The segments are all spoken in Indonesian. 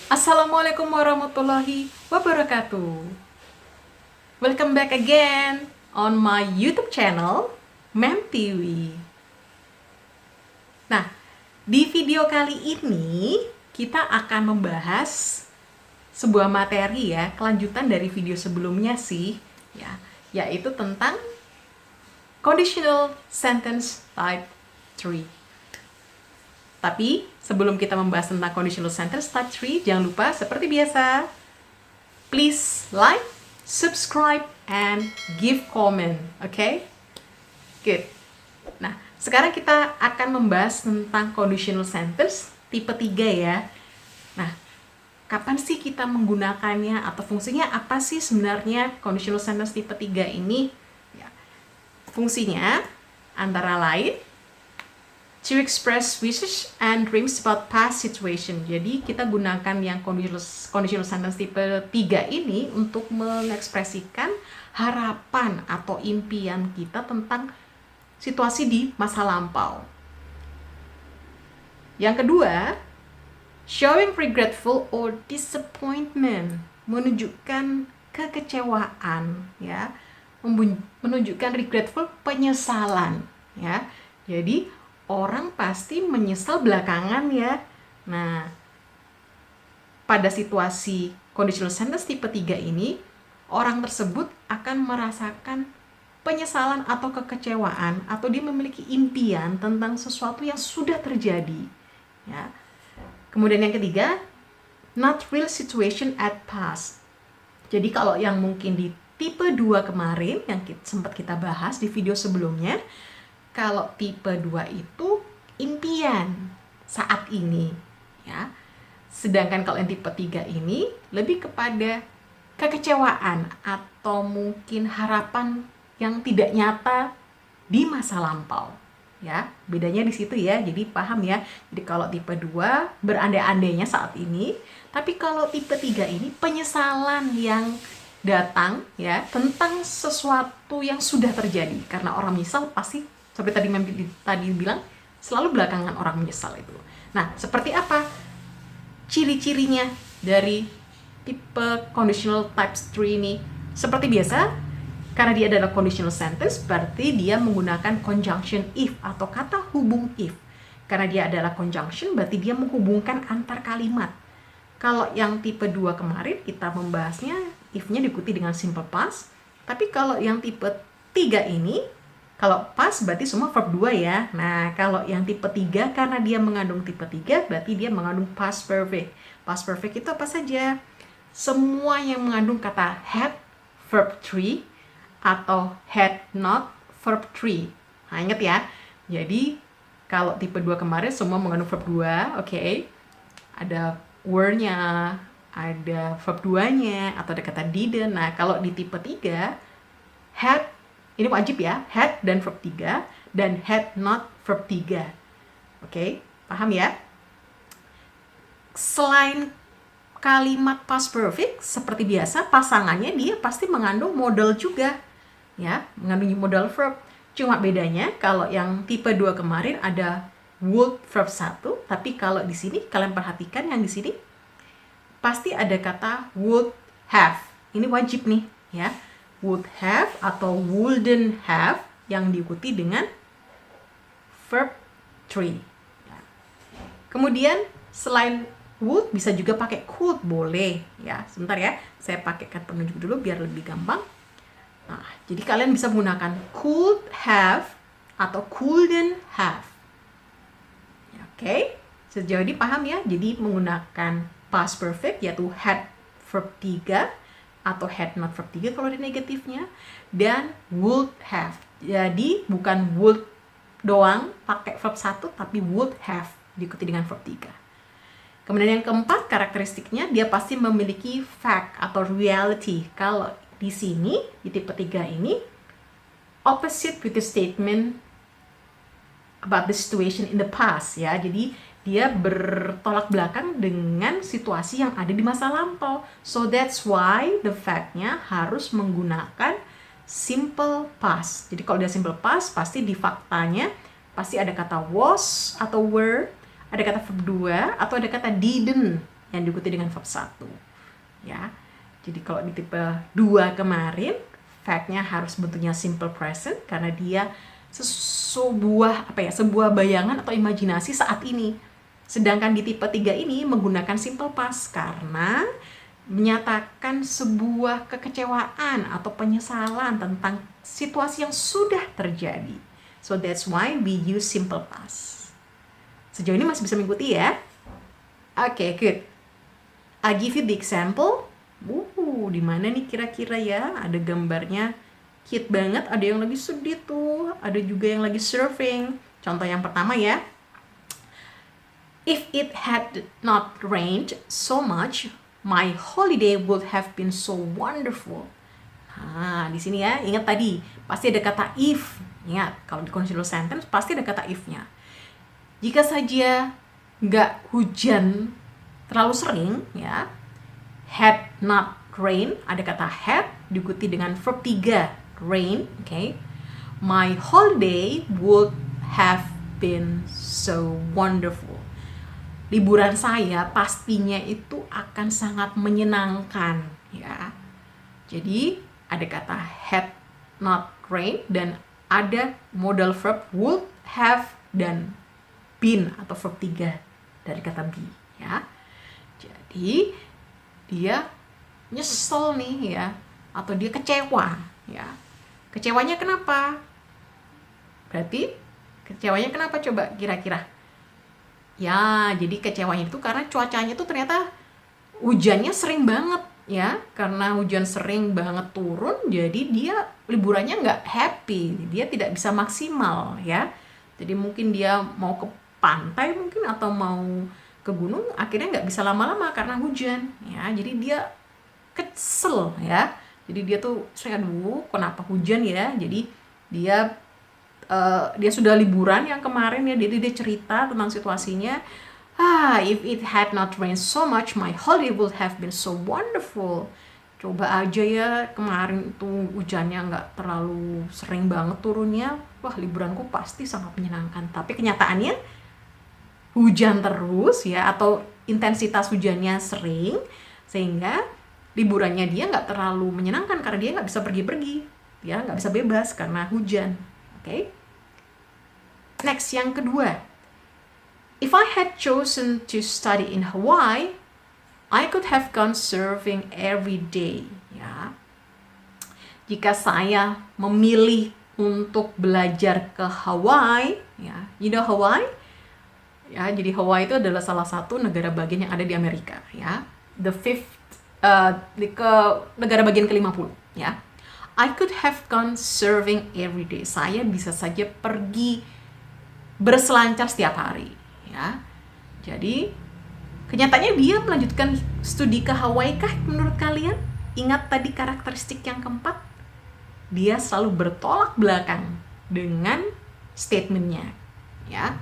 Assalamualaikum warahmatullahi wabarakatuh. Welcome back again on my YouTube channel, Mem TV. Nah, di video kali ini kita akan membahas sebuah materi ya, kelanjutan dari video sebelumnya sih, ya, yaitu tentang conditional sentence type 3. Tapi sebelum kita membahas tentang conditional sentence type 3, jangan lupa seperti biasa, please like, subscribe, and give comment, okay? Good. Nah, sekarang kita akan membahas tentang conditional sentence tipe 3 ya. Nah, kapan sih kita menggunakannya atau fungsinya apa sih sebenarnya conditional sentence tipe 3 ini? Ya, fungsinya antara lain to express wishes and dreams about past situation. Jadi kita gunakan yang conditional sentence tipe 3 ini untuk mengekspresikan harapan atau impian kita tentang situasi di masa lampau. Yang kedua, showing regretful or disappointment, menunjukkan kekecewaan ya, menunjukkan regretful, penyesalan ya. Jadi orang pasti menyesal belakangan ya. Nah, pada situasi conditional sentence tipe 3 ini, orang tersebut akan merasakan penyesalan atau kekecewaan, atau dia memiliki impian tentang sesuatu yang sudah terjadi. Ya. Kemudian yang ketiga, not real situation at past. Jadi kalau yang mungkin di tipe 2 kemarin, yang sempat kita bahas di video sebelumnya, kalau tipe 2 itu impian saat ini ya. Sedangkan kalau yang tipe 3 ini lebih kepada kekecewaan atau mungkin harapan yang tidak nyata di masa lampau ya. Bedanya di situ ya. Jadi paham ya. Jadi kalau tipe 2 berandai-andainya saat ini, tapi kalau tipe 3 ini penyesalan yang datang ya tentang sesuatu yang sudah terjadi. Karena orang menyesal pasti seperti tadi bilang, selalu belakangan orang menyesal itu. Nah, seperti apa ciri-cirinya dari tipe conditional type 3 ini? Seperti biasa, karena dia adalah conditional sentence, berarti dia menggunakan conjunction if atau kata hubung if. Karena dia adalah conjunction, berarti dia menghubungkan antar kalimat. Kalau yang tipe 2 kemarin, kita membahasnya if-nya diikuti dengan simple past. Tapi kalau yang tipe 3 ini, kalau past berarti semua verb 2 ya. Nah, kalau yang tipe 3 karena dia mengandung tipe 3 berarti dia mengandung past perfect. Past perfect itu apa saja? Semua yang mengandung kata had, verb 3, atau had not, verb 3. Nah, ingat ya. Jadi, kalau tipe 2 kemarin semua mengandung verb 2, oke. Ada were-nya, ada verb 2-nya, atau ada kata didn't. Nah, kalau di tipe 3, had, ini wajib ya, had dan verb 3, dan had not verb 3. Oke, paham ya? Selain kalimat past perfect, seperti biasa, pasangannya dia pasti mengandung modal juga. Ya, mengandung modal verb. Cuma bedanya, kalau yang tipe 2 kemarin ada would verb 1, tapi kalau di sini, kalian perhatikan yang di sini, pasti ada kata would have. Ini wajib nih, ya. Would have atau wouldn't have yang diikuti dengan verb 3. Kemudian selain would bisa juga pakai could, boleh ya. Sebentar ya, saya pakai kata penunjuk dulu biar lebih gampang. Nah, jadi kalian bisa menggunakan could have atau couldn't have. Oke, sejauh ini paham ya? Jadi menggunakan past perfect yaitu had verb 3 atau had not verb 3 kalau di negatifnya, dan would have. Jadi bukan would doang pakai verb 1, tapi would have diikuti dengan verb 3. Kemudian yang keempat, karakteristiknya dia pasti memiliki fact atau reality. Kalau di sini, di tipe 3 ini, opposite with the statement about the situation in the past ya. Jadi dia bertolak belakang dengan situasi yang ada di masa lampau. So that's why the fact-nya harus menggunakan simple past. Jadi kalau dia simple past, pasti di faktanya pasti ada kata was atau were, ada kata verb 2, atau ada kata didn't. yang diikuti dengan verb 1. Ya. Jadi kalau di tipe 2 kemarin, fact-nya harus bentuknya simple present karena dia sebuah bayangan atau imajinasi saat ini. Sedangkan di tipe 3 ini menggunakan simple past karena menyatakan sebuah kekecewaan atau penyesalan tentang situasi yang sudah terjadi. So that's why we use simple past. Sejauh ini masih bisa mengikuti ya? Okay, good. I give you the example. Di mana nih kira-kira ya? Ada gambarnya cute banget, ada yang lagi sedih tuh, ada juga yang lagi surfing. Contoh yang pertama ya. If it had not rained so much, my holiday would have been so wonderful. Nah, di sini ya, ingat tadi, pasti ada kata if. Ingat, kalau di conditional sentence pasti ada kata if-nya. Jika saja nggak hujan terlalu sering, ya, had not rain, ada kata had, diikuti dengan verb 3, rain, okay. My holiday would have been so wonderful. Liburan saya pastinya itu akan sangat menyenangkan, ya. Jadi ada kata had not rain dan ada modal verb would have dan been atau verb 3 dari kata be, ya. Jadi dia nyesel nih ya, atau dia kecewa, ya. Kecewanya kenapa? Berarti kecewanya kenapa coba kira-kira? Ya, jadi kecewanya itu karena cuacanya tuh ternyata hujannya sering banget ya. Karena hujan sering banget turun, jadi dia liburannya nggak happy. Dia tidak bisa maksimal ya. Jadi mungkin dia mau ke pantai mungkin atau mau ke gunung, akhirnya nggak bisa lama-lama karena hujan ya. Jadi dia kesel ya. Jadi dia tuh sering, aduh kenapa hujan ya. Jadi dia sudah liburan yang kemarin ya, dia cerita tentang situasinya. If it had not rained so much, my holiday would have been so wonderful. Coba aja ya, kemarin itu hujannya nggak terlalu sering banget turunnya, wah liburanku pasti sangat menyenangkan. Tapi kenyataannya hujan terus ya, atau intensitas hujannya sering, sehingga liburannya dia nggak terlalu menyenangkan karena dia nggak bisa pergi-pergi, ya nggak bisa bebas karena hujan. Okay? Next, yang kedua. If I had chosen to study in Hawaii, I could have gone surfing every day. Ya. Jika saya memilih untuk belajar ke Hawaii, ya, you know Hawaii? Ya, jadi Hawaii itu adalah salah satu negara bagian yang ada di Amerika, ya. Negara bagian ke-50, ya. I could have gone surfing every day. Saya bisa saja pergi berselancar setiap hari, ya. Jadi kenyataannya dia melanjutkan studi ke Hawaii kah menurut kalian? Ingat tadi karakteristik yang keempat, dia selalu bertolak belakang dengan statementnya, ya.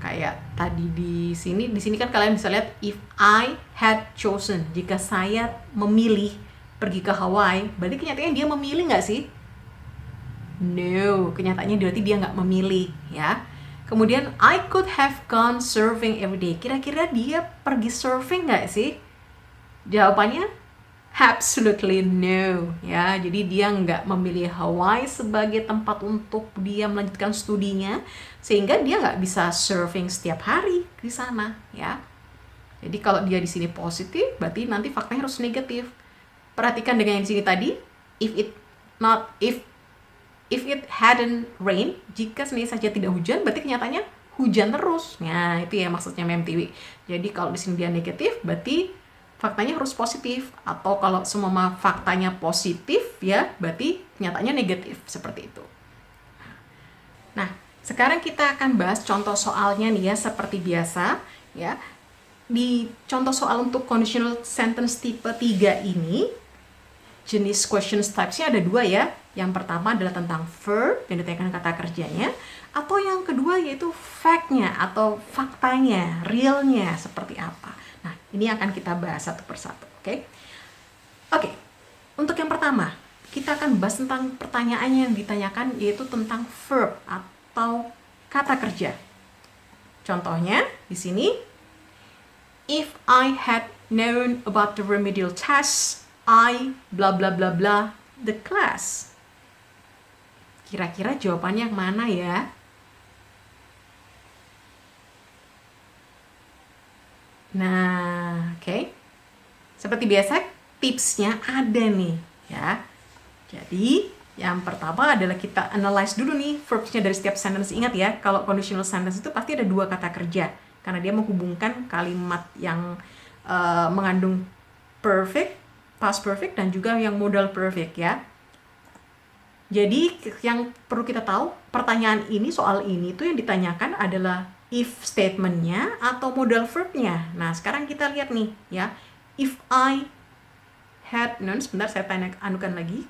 Kayak tadi di sini kan kalian bisa lihat if I had chosen, jika saya memilih pergi ke Hawaii, berarti kenyataannya dia memilih nggak sih? No, kenyataannya berarti dia nggak memilih, ya. Kemudian I could have gone surfing every day. Kira-kira dia pergi surfing nggak sih? Jawabannya absolutely no, ya. Jadi dia nggak memilih Hawaii sebagai tempat untuk dia melanjutkan studinya, sehingga dia nggak bisa surfing setiap hari di sana, ya. Jadi kalau dia di sini positif, berarti nanti faktanya harus negatif. Perhatikan dengan yang di sini tadi, if it hadn't rained, jika sendiri saja tidak hujan, berarti kenyataannya hujan terus. Nah, itu ya maksudnya MTW. Jadi kalau di sini dia negatif, berarti faktanya harus positif. Atau kalau semua faktanya positif, ya berarti kenyataannya negatif. Seperti itu. Nah, sekarang kita akan bahas contoh soalnya nih ya, seperti biasa. Ya, di contoh soal untuk conditional sentence tipe 3 ini, jenis questions types-nya ada 2 ya. Yang pertama adalah tentang verb yang ditanyakan kata kerjanya, atau yang kedua yaitu fact-nya atau faktanya, realnya seperti apa. Nah, ini akan kita bahas satu persatu, oke? Oke, untuk yang pertama, kita akan bahas tentang pertanyaan yang ditanyakan yaitu tentang verb atau kata kerja. Contohnya di sini, If I had known about the remedial test, I blah blah blah blah the class. Kira-kira jawabannya yang mana ya? Nah, oke. Seperti biasa, tipsnya ada nih, ya. Jadi, yang pertama adalah kita analyze dulu nih verbsnya dari setiap sentence. Ingat ya, kalau conditional sentence itu pasti ada 2 kata kerja. Karena dia menghubungkan kalimat yang mengandung perfect, past perfect, dan juga yang modal perfect ya. Jadi yang perlu kita tahu, pertanyaan ini, soal ini tuh yang ditanyakan adalah if statement-nya atau modal verb-nya. Nah, sekarang kita lihat nih ya. If I had known, sebentar saya anukan lagi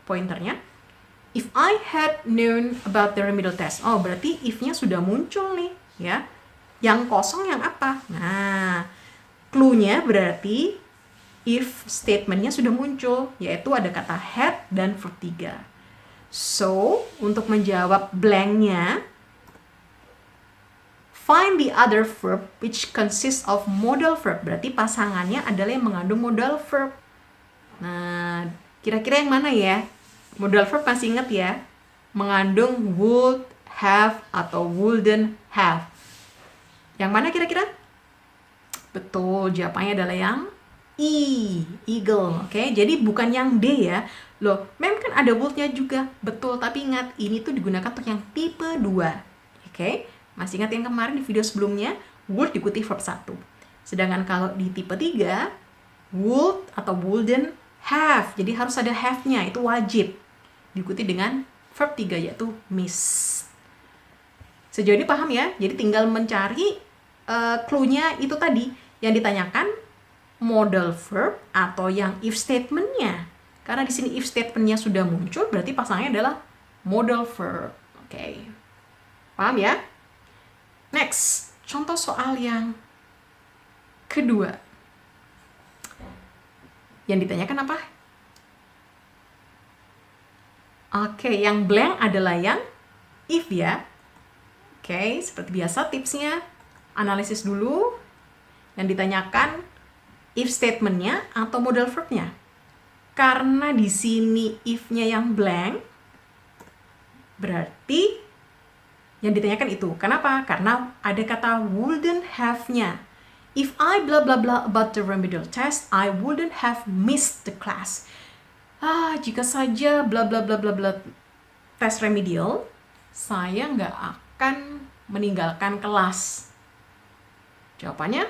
pointernya. If I had known about the remedial test. Oh, berarti if-nya sudah muncul nih ya. Yang kosong yang apa? Nah, clue-nya berarti if statement-nya sudah muncul, yaitu ada kata had dan verb 3. So, untuk menjawab blank-nya, find the other verb which consists of modal verb. Berarti pasangannya adalah yang mengandung modal verb. Nah, kira-kira yang mana ya? Modal verb masih ingat ya? Mengandung would, have, atau wouldn't have. Yang mana kira-kira? Betul, jawabannya adalah yang E, eagle. Oke, jadi bukan yang D ya. Loh, mem kan ada would-nya juga. Betul, tapi ingat, ini tuh digunakan untuk yang tipe 2. Oke, masih ingat yang kemarin di video sebelumnya? Would diikuti verb 1. Sedangkan kalau di tipe 3, would atau wouldn't have. Jadi harus ada have-nya, itu wajib. Diikuti dengan verb 3, yaitu miss. Sejauh ini paham ya? Jadi tinggal mencari clue-nya itu tadi. Yang ditanyakan modal verb atau yang if statement-nya. Karena di sini if statement-nya sudah muncul, berarti pasangannya adalah modal verb. Oke. Paham ya? Next, contoh soal yang kedua. Yang ditanyakan apa? Oke, yang blank adalah yang if ya. Oke, seperti biasa tipsnya, analisis dulu. Yang ditanyakan if statement-nya atau modal verb-nya. Karena di sini if-nya yang blank, berarti yang ditanyakan itu. Kenapa? Karena ada kata wouldn't have-nya. If I blah blah blah about the remedial test, I wouldn't have missed the class. Jika saja blah blah blah blah blah tes remedial, saya nggak akan meninggalkan kelas. Jawabannya?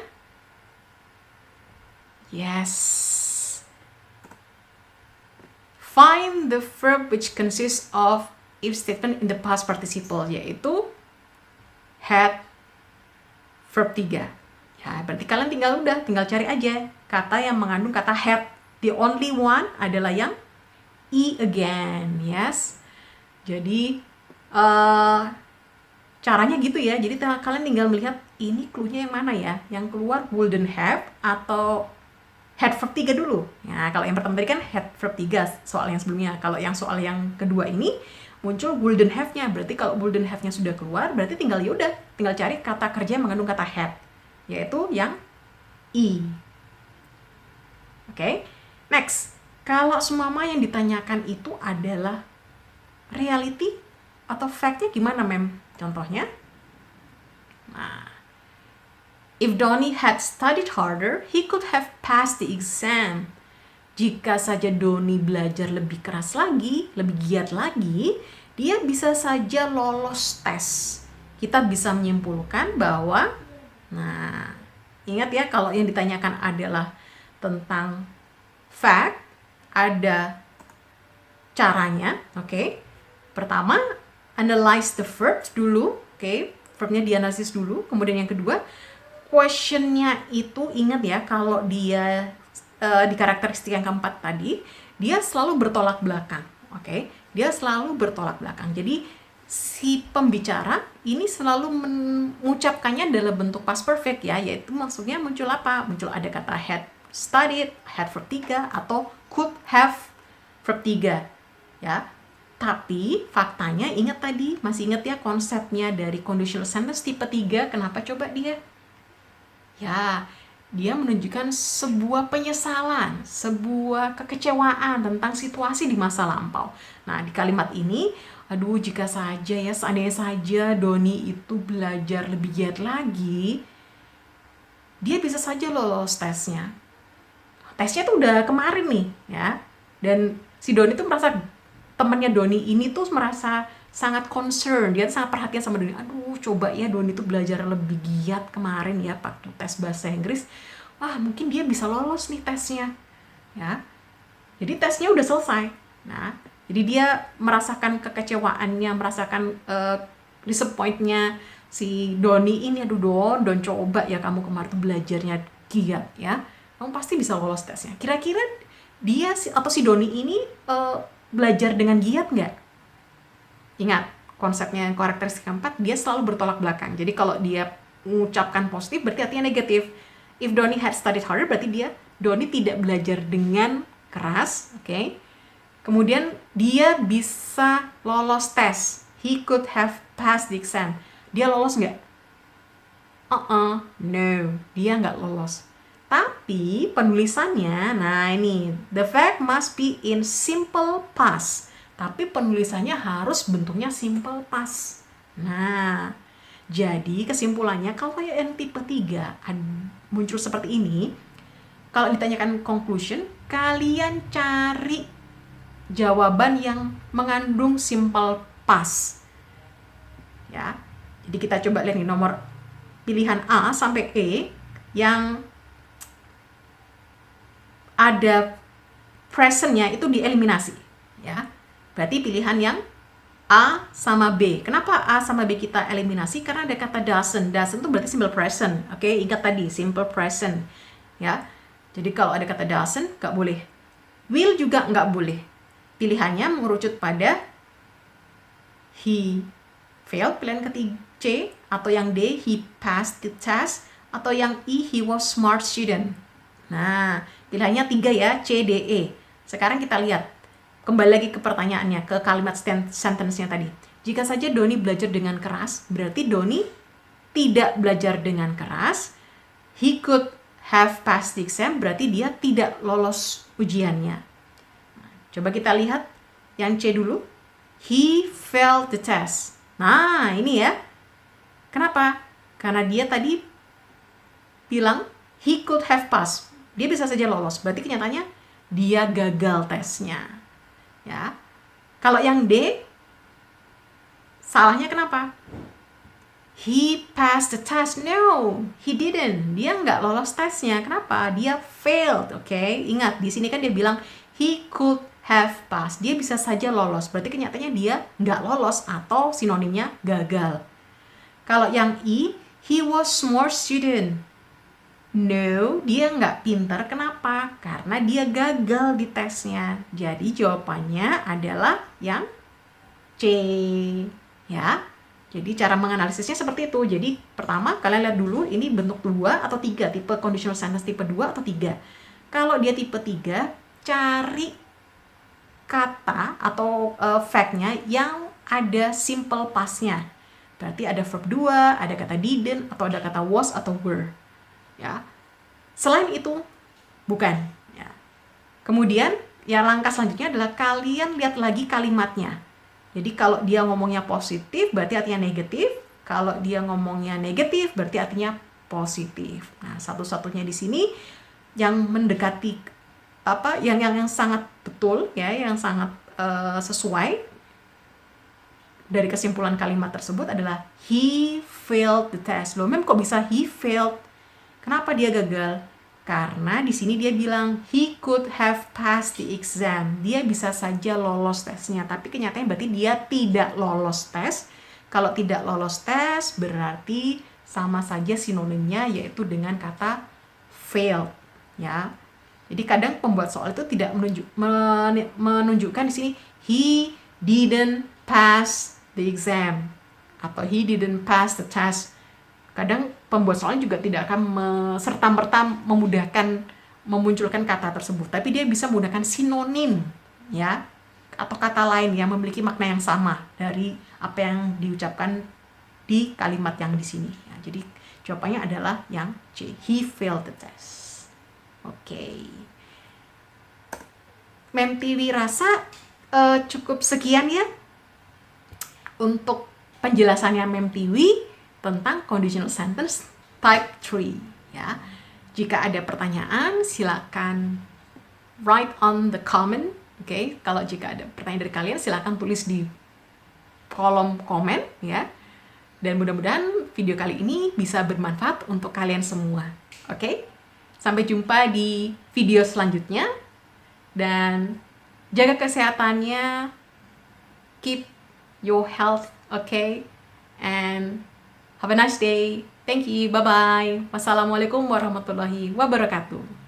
Yes. Find the verb which consists of if statement in the past participle, yaitu had, verb 3. Ya, berarti kalian tinggal cari aja kata yang mengandung kata had. The only one adalah yang E again, yes. Jadi caranya gitu ya. Jadi kalian tinggal melihat ini clue-nya yang mana ya? Yang keluar wouldn't have atau had verb 3 dulu. Ya, kalau yang pertama tadi kan had verb 3 soal yang sebelumnya. Kalau yang soal yang kedua ini muncul wouldn't have-nya. Berarti kalau wouldn't have-nya sudah keluar, berarti tinggal cari kata kerja yang mengandung kata had, yaitu yang E. Oke. Next, kalau semua yang ditanyakan itu adalah reality atau fact-nya gimana, Mem? Contohnya? Nah, if Donnie had studied harder, he could have passed the exam. Jika saja Donnie belajar lebih keras lagi, lebih giat lagi, dia bisa saja lolos tes. Kita bisa menyimpulkan bahwa, nah, ingat ya kalau yang ditanyakan adalah tentang fact, ada caranya, oke? Pertama, analyze the verbs dulu, oke? Verbnya dianalisis dulu. Kemudian yang kedua, question-nya itu ingat ya, kalau dia di karakteristik yang keempat tadi, dia selalu bertolak belakang, oke? Dia selalu bertolak belakang. Jadi si pembicara ini selalu mengucapkannya dalam bentuk past perfect ya, yaitu maksudnya muncul apa? Muncul ada kata had studied, had verb 3, atau could have verb 3 ya. Tapi faktanya ingat tadi, masih ingat ya konsepnya dari conditional sentence tipe 3, kenapa coba dia? Ya, dia menunjukkan sebuah penyesalan, sebuah kekecewaan tentang situasi di masa lampau. Nah, di kalimat ini, aduh jika saja ya, seandainya saja Doni itu belajar lebih giat lagi, dia bisa saja lolos tesnya. Tesnya tuh udah kemarin nih, ya. Dan si Doni tuh merasa, temannya Doni ini tuh merasa sangat concern, dia sangat perhatian sama Doni. Aduh, coba ya Doni tuh belajar lebih giat kemarin ya waktu tes bahasa Inggris. Wah, mungkin dia bisa lolos nih tesnya. Ya. Jadi tesnya udah selesai. Nah, jadi dia merasakan kekecewaannya, merasakan disappointnya si Doni ini. Aduh Don coba ya kamu kemarin tuh belajarnya giat ya. Kamu pasti bisa lolos tesnya. Kira-kira dia atau si Doni ini belajar dengan giat nggak? Ingat, konsepnya karakteristik keempat, dia selalu bertolak belakang. Jadi kalau dia mengucapkan positif, berarti artinya negatif. If Doni had studied harder, berarti Doni tidak belajar dengan keras, oke? Okay? Kemudian dia bisa lolos tes. He could have passed the exam. Dia lolos nggak? No, dia nggak lolos. Tapi penulisannya, nah ini, the fact must be in simple past. Tapi penulisannya harus bentuknya simple past. Nah, jadi kesimpulannya kalau yang tipe 3 muncul seperti ini, kalau ditanyakan conclusion, kalian cari jawaban yang mengandung simple past. Ya. Jadi kita coba lihat nih nomor pilihan A sampai E yang ada presentnya itu dieliminasi, ya. Berarti pilihan yang A sama B. Kenapa A sama B kita eliminasi? Karena ada kata doesn't. Doesn't itu berarti simple present. Oke, ingat tadi simple present, ya. Jadi kalau ada kata doesn't nggak boleh. Will juga nggak boleh. Pilihannya mengerucut pada he failed, pilihan ketiga C, atau yang D he passed the test, atau yang E he was smart student. Nah, pilihannya 3 ya, C, D, E. Sekarang kita lihat, kembali lagi ke pertanyaannya, ke kalimat sentence-nya tadi. Jika saja Doni belajar dengan keras, berarti Doni tidak belajar dengan keras. He could have passed the exam, berarti dia tidak lolos ujiannya. Nah, coba kita lihat yang C dulu. He failed the test. Nah, ini ya. Kenapa? Karena dia tadi bilang he could have passed. Dia bisa saja lolos. Berarti kenyataannya dia gagal tesnya. Ya. Kalau yang D, salahnya kenapa? He passed the test. No, he didn't. Dia nggak lolos tesnya. Kenapa? Dia failed. Oke, ingat di sini kan dia bilang he could have passed. Dia bisa saja lolos. Berarti kenyataannya dia nggak lolos atau sinonimnya gagal. Kalau yang E, he was smart student. No, dia nggak pintar. Kenapa? Karena dia gagal di tesnya. Jadi jawabannya adalah yang C. Ya. Jadi cara menganalisisnya seperti itu. Jadi pertama kalian lihat dulu ini bentuk 2 atau 3. Tipe conditional sentence tipe 2 atau 3. Kalau dia tipe 3, cari kata atau fact-nya yang ada simple past-nya. Berarti ada verb 2, ada kata didn't, atau ada kata was atau were. Ya. Selain itu, bukan. Ya. Kemudian, yang langkah selanjutnya adalah kalian lihat lagi kalimatnya. Jadi kalau dia ngomongnya positif, berarti artinya negatif. Kalau dia ngomongnya negatif, berarti artinya positif. Nah, satu-satunya di sini yang mendekati yang sangat betul, ya, yang sangat sesuai dari kesimpulan kalimat tersebut adalah he failed the test. Loh, mem kok bisa he failed? Kenapa dia gagal? Karena di sini dia bilang he could have passed the exam. Dia bisa saja lolos tesnya, tapi kenyataannya berarti dia tidak lolos tes. Kalau tidak lolos tes berarti sama saja sinonimnya yaitu dengan kata failed, ya. Jadi kadang pembuat soal itu tidak menunjukkan di sini he didn't pass the exam atau he didn't pass the test. Kadang pembuat soalnya juga tidak akan serta-merta memudahkan memunculkan kata tersebut, tapi dia bisa menggunakan sinonim, ya, atau kata lain yang memiliki makna yang sama dari apa yang diucapkan di kalimat yang di sini. Ya, jadi Jawabannya adalah yang C. He failed the test. Oke. Mem Tiwi rasa cukup sekian ya untuk penjelasannya Mem Tiwi tentang conditional sentence type 3 ya. Jika ada pertanyaan silakan write on the comment. Oke, kalau jika ada pertanyaan dari kalian silakan tulis di kolom komen ya. Dan mudah-mudahan video kali ini bisa bermanfaat untuk kalian semua. Oke? Sampai jumpa di video selanjutnya. Dan jaga kesehatannya. Keep your health, okay? And have a nice day. Thank you. Bye-bye. Wassalamualaikum warahmatullahi wabarakatuh.